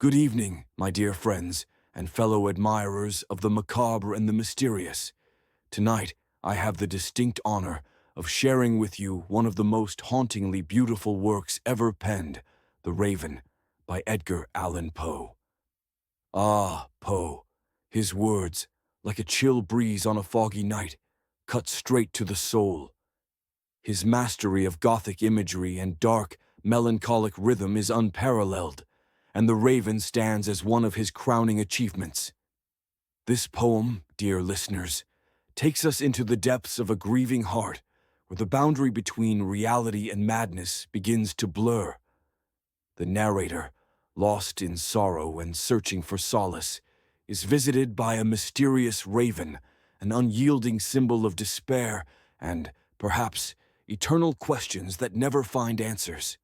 Good evening, my dear friends and fellow admirers of the macabre and the mysterious. Tonight, I have the distinct honor of sharing with you one of the most hauntingly beautiful works ever penned, The Raven, by Edgar Allan Poe. Ah, Poe, his words, like a chill breeze on a foggy night, cut straight to the soul. His mastery of Gothic imagery and dark, melancholic rhythm is unparalleled, and The Raven stands as one of his crowning achievements. This poem, dear listeners, takes us into the depths of a grieving heart, where the boundary between reality and madness begins to blur. The narrator, lost in sorrow and searching for solace, is visited by a mysterious raven, an unyielding symbol of despair and, perhaps, eternal questions that never find answers.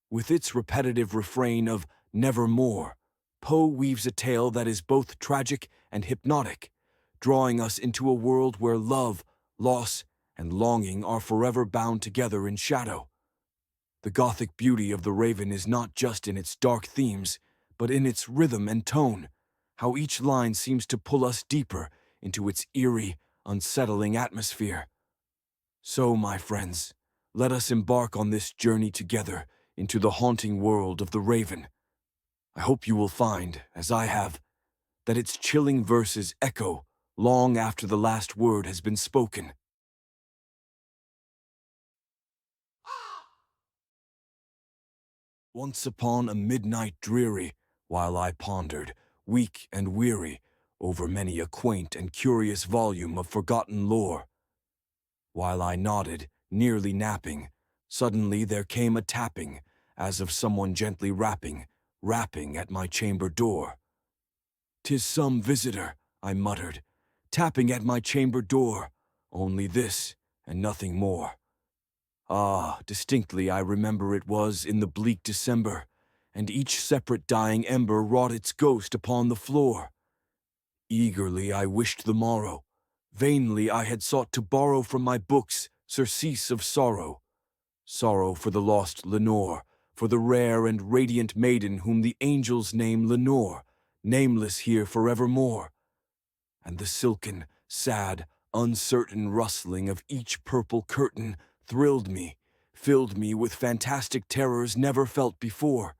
With its repetitive refrain of nevermore, Poe weaves a tale that is both tragic and hypnotic, drawing us into a world where love, loss, and longing are forever bound together in shadow. The Gothic beauty of The Raven is not just in its dark themes, but in its rhythm and tone, how each line seems to pull us deeper into its eerie, unsettling atmosphere. So, my friends, let us embark on this journey together into the haunting world of The Raven. I hope you will find, as I have, that its chilling verses echo long after the last word has been spoken. Once upon a midnight dreary, while I pondered, weak and weary, over many a quaint and curious volume of forgotten lore. While I nodded, nearly napping, suddenly there came a tapping, as of someone gently rapping at my chamber door. "'Tis some visitor," I muttered, "tapping at my chamber door, only this and nothing more." Ah, distinctly I remember it was in the bleak December, and each separate dying ember wrought its ghost upon the floor. Eagerly I wished the morrow. Vainly I had sought to borrow from my books surcease of sorrow. Sorrow for the lost Lenore, for the rare and radiant maiden whom the angels name Lenore, nameless here forevermore. And the silken, sad, uncertain rustling of each purple curtain thrilled me, filled me with fantastic terrors never felt before,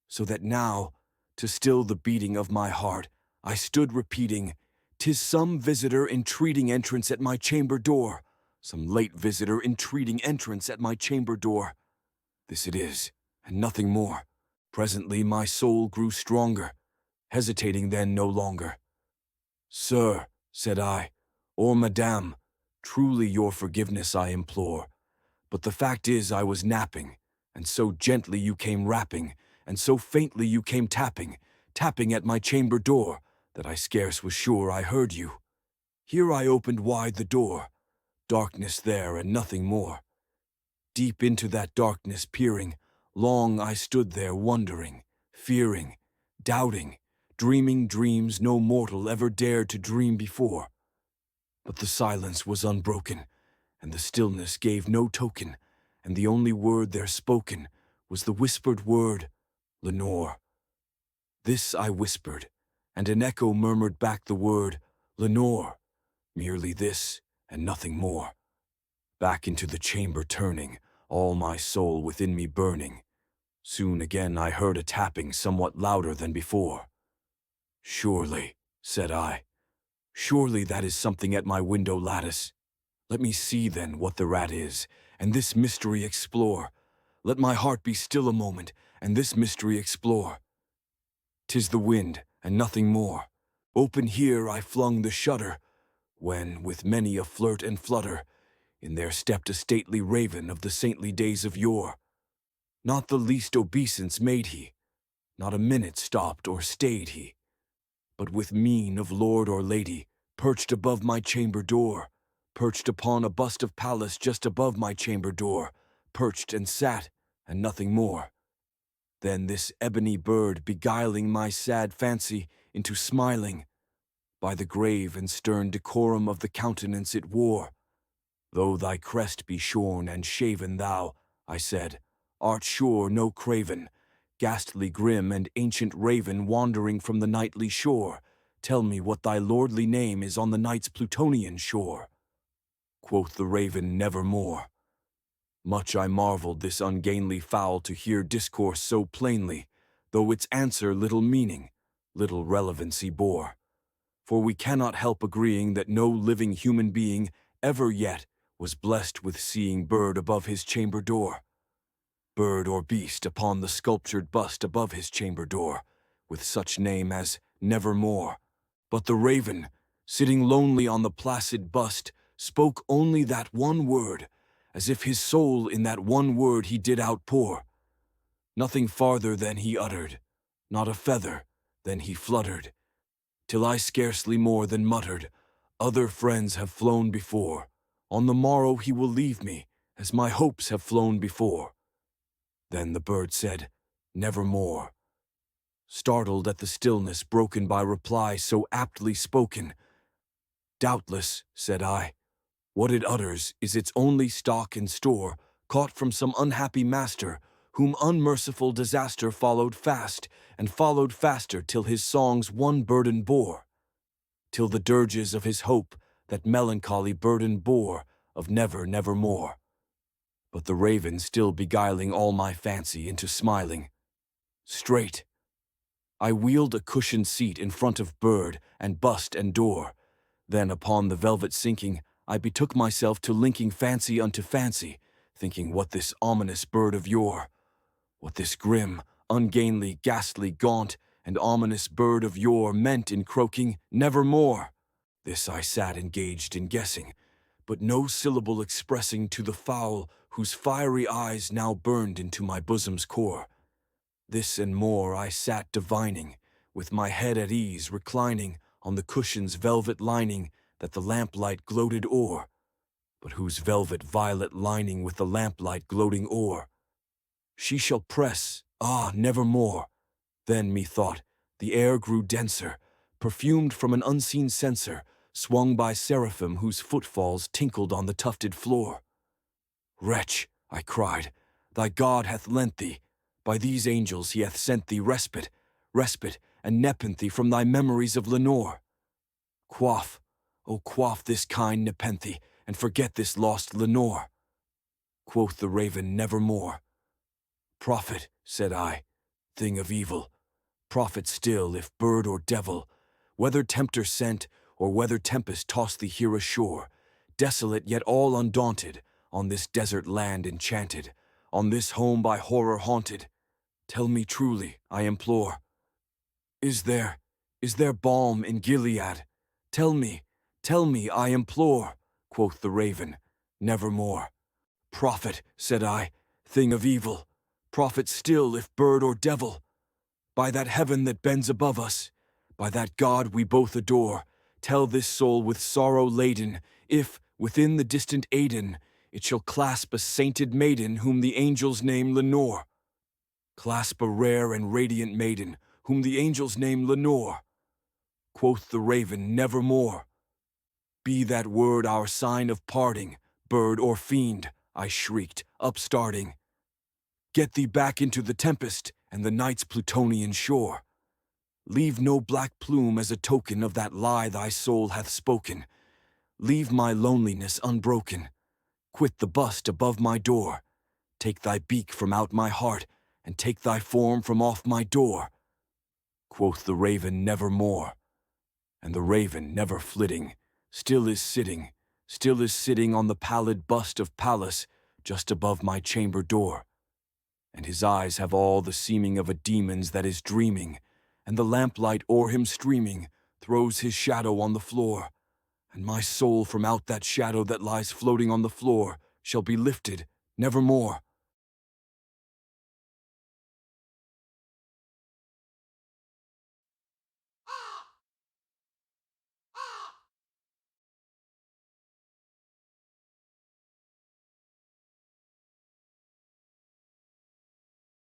so that now, to still the beating of my heart, I stood repeating, "'Tis some visitor entreating entrance at my chamber door, some late visitor entreating entrance at my chamber door. This it is, and nothing more." Presently my soul grew stronger, hesitating then no longer. "Sir," said I, "or madame, truly your forgiveness I implore. But the fact is I was napping, and so gently you came rapping, and so faintly you came tapping at my chamber door, that I scarce was sure I heard you. Here I opened wide the door, darkness there and nothing more. Deep into that darkness peering, long I stood there wondering, fearing, doubting, dreaming dreams no mortal ever dared to dream before. But the silence was unbroken, and the stillness gave no token, and the only word there spoken was the whispered word, Lenore. This I whispered, and an echo murmured back the word, Lenore, merely this and nothing more. Back into the chamber turning, all my soul within me burning. Soon again I heard a tapping somewhat louder than before. "Surely," said I, "surely that is something at my window lattice. Let me see then what the rat is, and this mystery explore. Let my heart be still a moment, and this mystery explore. 'Tis the wind, and nothing more. Open here I flung the shutter, when, with many a flirt and flutter, in there stepped a stately raven of the saintly days of yore. Not the least obeisance made he, not a minute stopped or stayed he, but with mien of lord or lady, perched above my chamber door, perched upon a bust of Pallas just above my chamber door, perched and sat, and nothing more. Then this ebony bird beguiling my sad fancy into smiling, by the grave and stern decorum of the countenance it wore. Though thy crest be shorn and shaven thou, I said, art sure no craven, ghastly grim and ancient raven wandering from the nightly shore, tell me what thy lordly name is on the night's Plutonian shore. Quoth the raven, nevermore. Much I marveled this ungainly fowl to hear discourse so plainly, though its answer little meaning, little relevancy bore. For we cannot help agreeing that no living human being ever yet was blessed with seeing bird above his chamber door. Bird or beast upon the sculptured bust above his chamber door, with such name as nevermore. But the raven, sitting lonely on the placid bust, spoke only that one word, as if his soul in that one word he did outpour. Nothing farther than he uttered, not a feather, then he fluttered, till I scarcely more than muttered, other friends have flown before. On the morrow he will leave me, as my hopes have flown before. Then the bird said, nevermore. Startled at the stillness broken by reply so aptly spoken. Doubtless, said I, what it utters is its only stock and store, caught from some unhappy master, whom unmerciful disaster followed fast, and followed faster till his songs one burden bore, till the dirges of his hope that melancholy burden bore, of never, nevermore. But the raven still beguiling all my fancy into smiling. Straight, I wheeled a cushioned seat in front of bird and bust and door. Then upon the velvet sinking, I betook myself to linking fancy unto fancy, thinking what this ominous bird of yore, what this grim, ungainly, ghastly, gaunt, and ominous bird of yore meant in croaking nevermore. This I sat engaged in guessing, but no syllable expressing to the fowl whose fiery eyes now burned into my bosom's core. This and more I sat divining, with my head at ease reclining on the cushion's velvet lining that the lamplight gloated o'er, but whose velvet violet lining with the lamplight gloating o'er. She shall press, ah, nevermore. Then, methought, the air grew denser, perfumed from an unseen censer, swung by seraphim whose footfalls tinkled on the tufted floor. Wretch, I cried, thy God hath lent thee, by these angels he hath sent thee respite, and nepenthe from thy memories of Lenore. Quaff, oh quaff this kind nepenthe, and forget this lost Lenore. Quoth the raven, nevermore. Prophet, said I, thing of evil, prophet still if bird or devil, whether tempter sent, or whether tempest tossed thee here ashore, desolate yet all undaunted, on this desert land enchanted, on this home by horror haunted, tell me truly, I implore. Is there balm in Gilead? Tell me, I implore, quoth the raven, nevermore. Prophet, said I, thing of evil, prophet still if bird or devil, by that heaven that bends above us, by that God we both adore, tell this soul with sorrow laden, if, within the distant Aidenn, it shall clasp a sainted maiden whom the angels name Lenore. Clasp a rare and radiant maiden, whom the angels name Lenore. Quoth the raven, nevermore. Be that word our sign of parting, bird or fiend, I shrieked, upstarting. Get thee back into the tempest and the night's Plutonian shore. Leave no black plume as a token of that lie thy soul hath spoken. Leave my loneliness unbroken. Quit the bust above my door. Take thy beak from out my heart, and take thy form from off my door. Quoth the raven, nevermore. And the raven, never flitting, still is sitting on the pallid bust of Pallas, just above my chamber door. And his eyes have all the seeming of a demon's that is dreaming, and the lamplight o'er him streaming throws his shadow on the floor, and my soul from out that shadow that lies floating on the floor shall be lifted, nevermore.